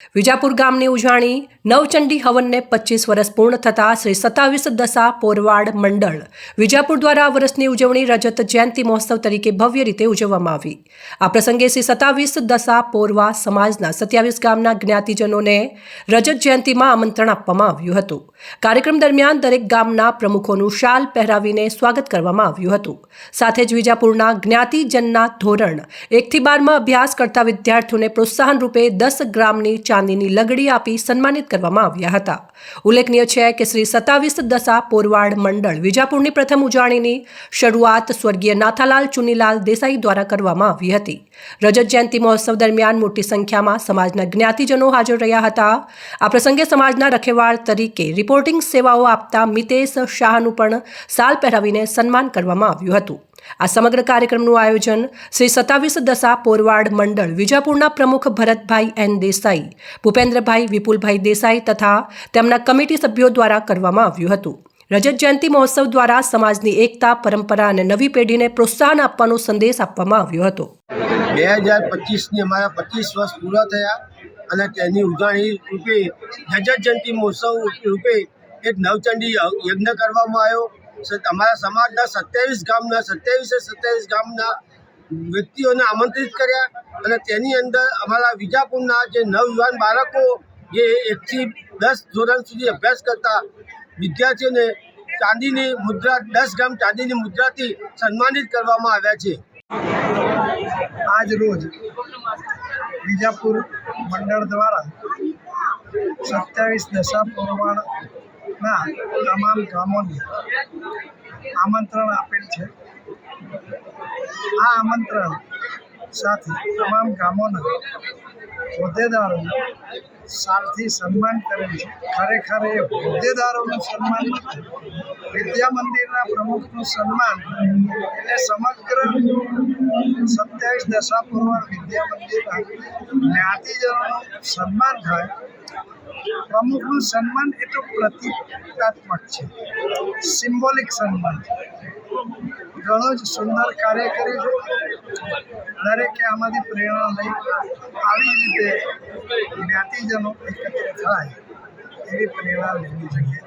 વિજાપુર ગામની ઉજાણી નવચંડી હવનને 25 વર્ષ પૂર્ણ થતાં શ્રી 27 દશા પોરવાડ મંડળ વિજાપુર દ્વારા આ વર્ષની ઉજવણી રજત જયંતિ મહોત્સવ તરીકે ભવ્ય રીતે ઉજવવામાં આવી। આ પ્રસંગે શ્રી 27 દશા પોરવા સમાજના 27 ગામના જ્ઞાતિજનોને રજત જયંતિમાં આમંત્રણ આપવામાં આવ્યું હતું। કાર્યક્રમ દરમિયાન દરેક ગામના પ્રમુખોનું શાલ પહેરાવીને સ્વાગત કરવામાં આવ્યું હતું। સાથે જ વિજાપુરના જ્ઞાતિજનના ધોરણ 1 થી 12માં અભ્યાસ કરતા વિદ્યાર્થીઓને પ્રોત્સાહન રૂપે 10 ગ્રામની ચાંદીની લગડી આપી સન્માનિત કરવામાં આવ્યા હતા। ઉલ્લેખનીય છે કે શ્રી 27 દશા પોરવાડ મંડળ વિજાપુરની પ્રથમ ઉજાણીની શરૂઆત સ્વર્ગીય નાથાલાલ ચુનીલાલ દેસાઈ દ્વારા કરવામાં આવી હતી। રજત જયંતિ મહોત્સવ દરમિયાન મોટી સંખ્યામાં સમાજના જ્ઞાતિજનો હાજર રહ્યા હતા। આ પ્રસંગે સમાજના રખેવાળ તરીકે રિપોર્ટિંગ સેવાઓ આપતા મિતેશ શાહનું પણ શાલ પહેરાવીને સન્માન કરવામાં આવ્યું હતું। આ સમગ્ર કાર્યક્રમનું આયોજન શ્રી 27 દશા પોરવાડ મંડળ વિજાપુરના પ્રમુખ ભરતભાઈ એન દેસાઈ, ભૂપેન્દ્રભાઈ વિપુલભાઈ દેસાઈ તથા તેમના કમિટી સભ્યો દ્વારા કરવામાં આવ્યું હતું। રજત જયંતિ મહોત્સવ દ્વારા સમાજની એકતા, પરંપરા અને નવી પેઢીને પ્રોત્સાહન આપવાનો સંદેશ આપવામાં આવ્યો હતો। 2025ની અમારા 25 વર્ષ પૂરા થયા અને તેની ઉજવણી રૂપે રજત જયંતિ મહોત્સવ રૂપે એક નવચંડી યજ્ઞ કરવામાં આવ્યો। અમારા સમાજના 27 ગામના વ્યક્તિઓને આમંત્રિત કર્યા અને તેની અંદર અમારા વિજાપુરના જે નવયુવાન બાળકો જે 1 થી 10 ધોરણ સુધી અભ્યાસ કરતા વિદ્યાર્થીઓને ચાંદીની મુદ્રા 10 ગ્રામ ચાંદીની મુદ્રાથી સન્માનિત કરવામાં આવ્યા છે। આજ રોજ વિજાપુર મંડળ દ્વારા 27 દશા પોરવાડના તમામ ગામોને આમંત્રણ આપેલ છે। આ આમંત્રણ સાથે તમામ ગામોના હોદ્દેદારો શાલથી સન્માન કરેલ છે। ખરેખર એ હોદ્દેદારોનું સન્માન નથી, વિદ્યા મંદિરના પ્રમુખનું સન્માન એટલે સમગ્ર 27 દશા પોરવાડ વિદ્યા મંદિરના જ્ઞાતિજનોનું સન્માન થાય। પ્રમુખનું સન્માન એ તો પ્રતિકાત્મક છે, સિમ્બોલિક સન્માન છે। ઘણું જ સુંદર કાર્ય કર્યું છે। દરેકે આમાંથી પ્રેરણા લઈ આવી રીતે જ્ઞાતિજનો એકત્ર થાય એવી પ્રેરણા લેવી જોઈએ।